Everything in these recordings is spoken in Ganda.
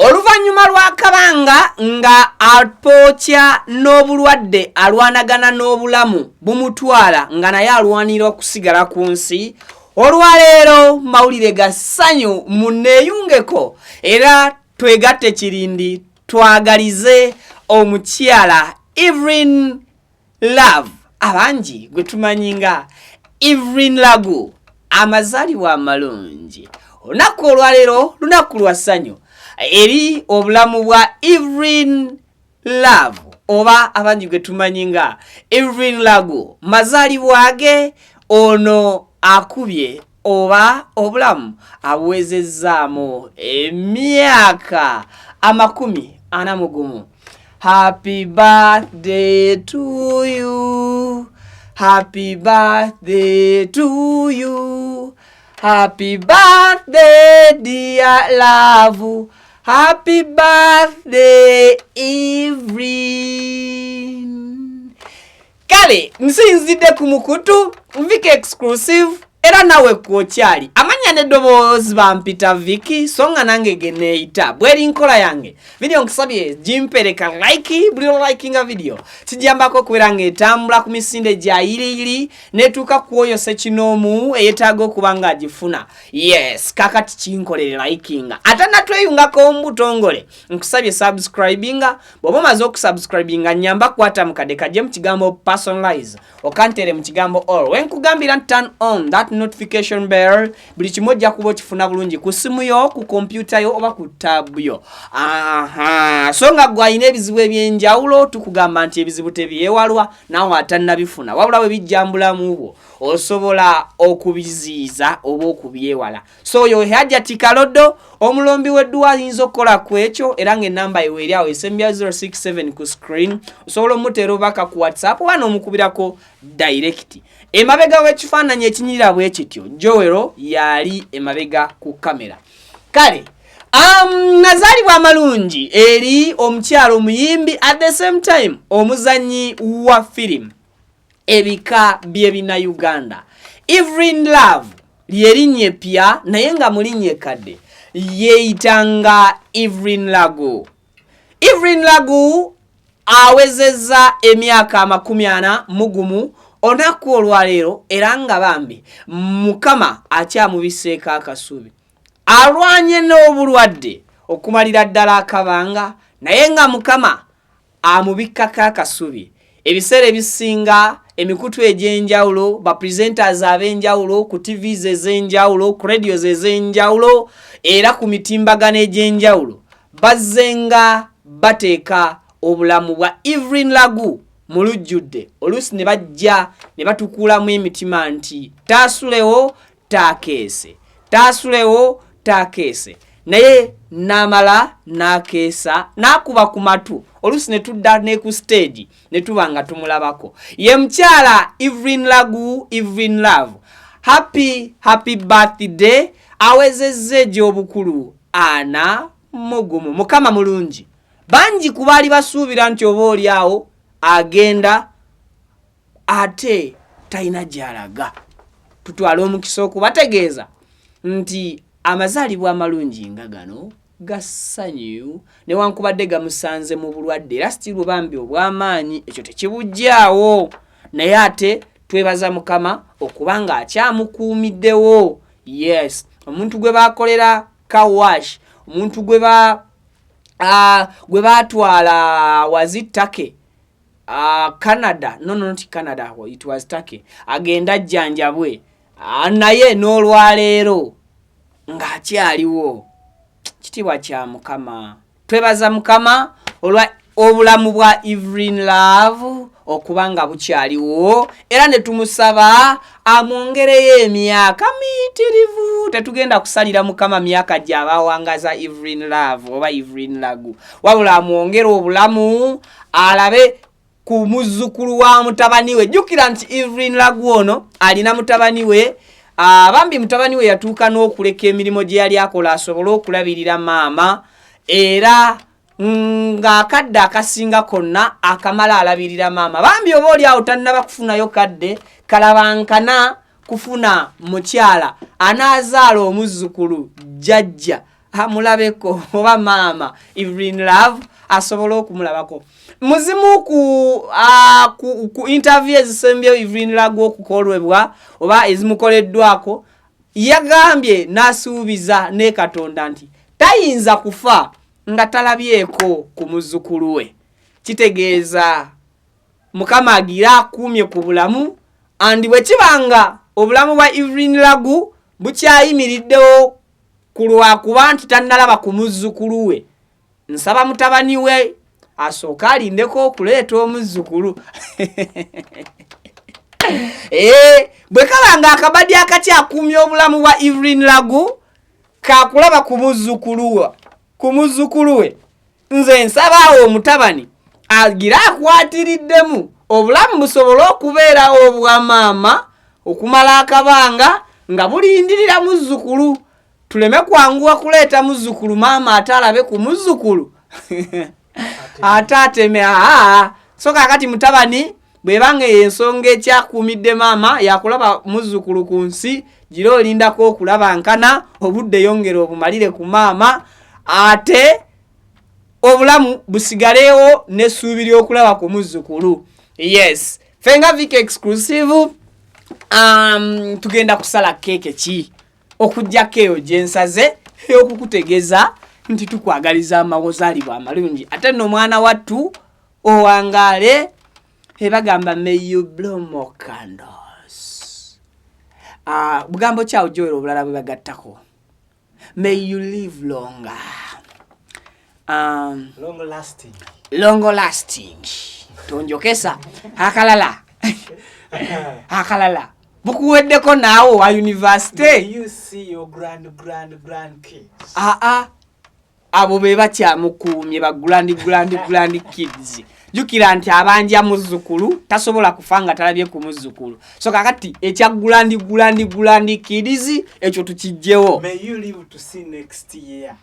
Oluvannyuma lwa kabanga nga apookya n'obulwadde alwanagana n'obulamu bumutwala nga naye alwanira okusigala ku nsi, olwaleero mawulire ga ssanyu munneeyungeko era twegatte kirindi twagalize omukyala Evelyn Love abangi gwe tumanyi nga Evelyn Lagu amazaalibwa amalungi. Olunaku olwaleero lunaku lwa ssanyu eri obulamu bwa Evelyn Love oba abangi gwe tumanyi nga Evelyn Lagu mazaalibwa ge ono akubye oba obulamu abuwezezzaamu emyaka 41. Happy birthday to you. Happy birthday to you. Happy birthday dear Love. Happy birthday Evelyn. Kale nsinzidde ku mukutu Viki exclusive era nawe kwokyali amanya n'eddoboozi bampita Viki songa nange geneeyita bweri nkola yange video nkisabye jimpereka like buli likinga video kijambako kubeera ng'etambula ku misinde gya yiriyiri netuuka ku oyo sekinoomu eyetaaga okuba nga agifuna. Yes, kakati kinkolere likinga ate natweyungako mbutongole nkusabye subscribinga bw'oba omaze okusubscribinga nyamba kwata mu kadde kajje mu kigambo personalize okantere mu kigambo all wenkugambira turn on that notification bell buli kimojja kuba kifuna bulungi ku simu yo ku computer yo oba ku tab yo. So nga gwayina ebizibu ebyenjawulo tukugamba nti ebizibu tebyewalwa nawe atannabifuna wabula we bijjambulamu bwo osobola okubiziiza oba okubyewala. So yo hajja tikalodo omulombi weddwa ayinza okukola ku ekyo era ng'ennamba ewe eri awo esembya 067 ku screen osobola omutera obaka ku WhatsApp oba n'omukubirako direct. Emabega w'ekifaananyi ekinyirira bwe kityo Joero yali emabega ku kamera. Kale nazaalibwa amalungi eri omukyalo omuyimbi at the same time omuzannyi wa film ebika by'ebina Uganda. Evelyn Love lyerinnya eppya naye nga mulinnya ekkadde yeeyitanga Evelyn Lagu. Evelyn Lagu awezezza emyaka 41 onaku olwaleero era nga bambi Mukama akyamubiseeko akasubi. Alwanye n'obulwadde okumalira ddala akabanga naye nga Mukama amubikkako akasubi. Ebiseera ebisinga emikutu egy'enjawulo ba presenters ab'enjawulo ku TVs ez'enjawulo ku radios ez'enjawulo era ku mitimbagano egy'enjawulo bazzenga bateeka obulamu bwa Evelyn Lagu mu lujjudde oluusi ne bajja ne batukuulamu emitima nti taasulewo taakeese, taasulewo taakeese, naye n'amala n'akeesa n'akuba ku matu oluusi ne tudda ne ku stage ne tuba nga tumulabako. Ye mukyala Evelyn Lagu, Evelyn Love, happy birthday awezezza egy'obukulu 41. Mukama mulungi bangi ku baali basuubira nti oba oli awo agenda ate talina gy'alaga. Tutwala omukisa okubategeeza nti amazaalibwa amalungi nga gano ga ssanyu newankubadde gamusanze mu bulwadde era still bambi obw'amaanyi ekyo tekibujjaawo naye ate twebaza Mukama okuba nga akyamukuumiddewo. Yes, omuntu gwe baakolera kawash, omuntu gwe baatwala wazitake Canada, no not Canada, it was Turkey, agenda jjanjabwe naye n'olwaleero ng'akyaliwo. Kitiibwa kya Mukama. Twebaza Mukama olwa obulamu bwa Evelyn Love okuba nga bukyaliwo era ne tumusaba amwongereyo emyaka miitirivu. Tetugenda kusalira Mukama myaka gy'abawangaza Evelyn Love oba Evelyn Lagu, wabula amwongere obulamu alabe ku muzzukulu wa mutabani we. Jjukira nti Evelyn Lagu ono alina mutabani we bambi mutabani we yatuuka n'okuleka emirimu gye yali akola asobole okulabirira maama era ng'akadde akasinga konna akamala alabirira maama. Bambi oba oli awo tannaba kufunayo kadde kalabankana kufuna mukyala anaazaala omuzzukulu jjajja mulabeko oba mama Evelyn Love asobola okumulabako muzimu ku interview ezisembye Evelyn Lagu okukolwebwa oba ezimukoleddwako yagambye nasuubiza ne Katonda nti tayinza kufa nga talabyeko ku muzzukulu we kitegeeza Mukama agira akumye ku bulamu andi bwe kibanga obulamu bwa Evelyn Lagu bukyayimiriddewo kulwa kuba nti tannalaba ku muzzukulu we nsaba mutabani we asooka alindeko okuleeta omuzzukulu bwe kabanga akabadi akakyakumya obulamu bwa Evelyn Lagu kakulaba ku muzzukulu we nze nsabaawo omutabani agira akwatiriddemu obulamu busobola okubeerawo obwa maama okumala akabanga nga bulindirira muzzukulu tuleme kwanguwa kuleeta muzzukulu maama atalabe ku muzzukulu atateme so kakati mutabani bwebanga ensonga ekyakumidde maama yakulaba muzzukulu ku nsi gira olindako okulaba nkana obudde yongera obumalire ku maama ate obulamu busigalewo nesuubiri okulaba ku muzzukulu. Yes, Fenga Vic exclusive. Tugenda kusala keke ki okujjako eyo gyensaze okukutegeeza nti tukwagaliza amawozaalibwa amalungi ate nno mwana wattu owangaale ebagamba may you blow more candles. Bugambo kyawo joera obulala bwe bagattako may you live longer. Long lasting tonjokesa akalala bukuweddeko naawe wa university. You see your grand kids. Abo be bakyamukuumye ba grand kids. Jukira nti abanja muzzukulu tasobola kufanga talabye ku muzzukulu. So kakati ekya grand kids ekyo tukijjewo. May you live to see next year.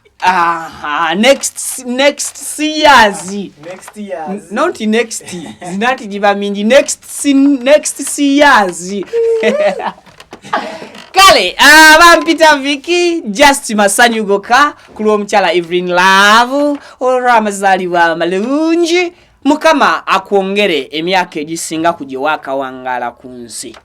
Next years. Next years. Not next. Zinati jiba mingi next years. Kale, bampita Viki, just masanyu goka, kulwa mchala Evelyn Love, ora amazaalibwa amalungi, Mukama akuongere emyaka egisinga kugiwaka wangala ku nsi.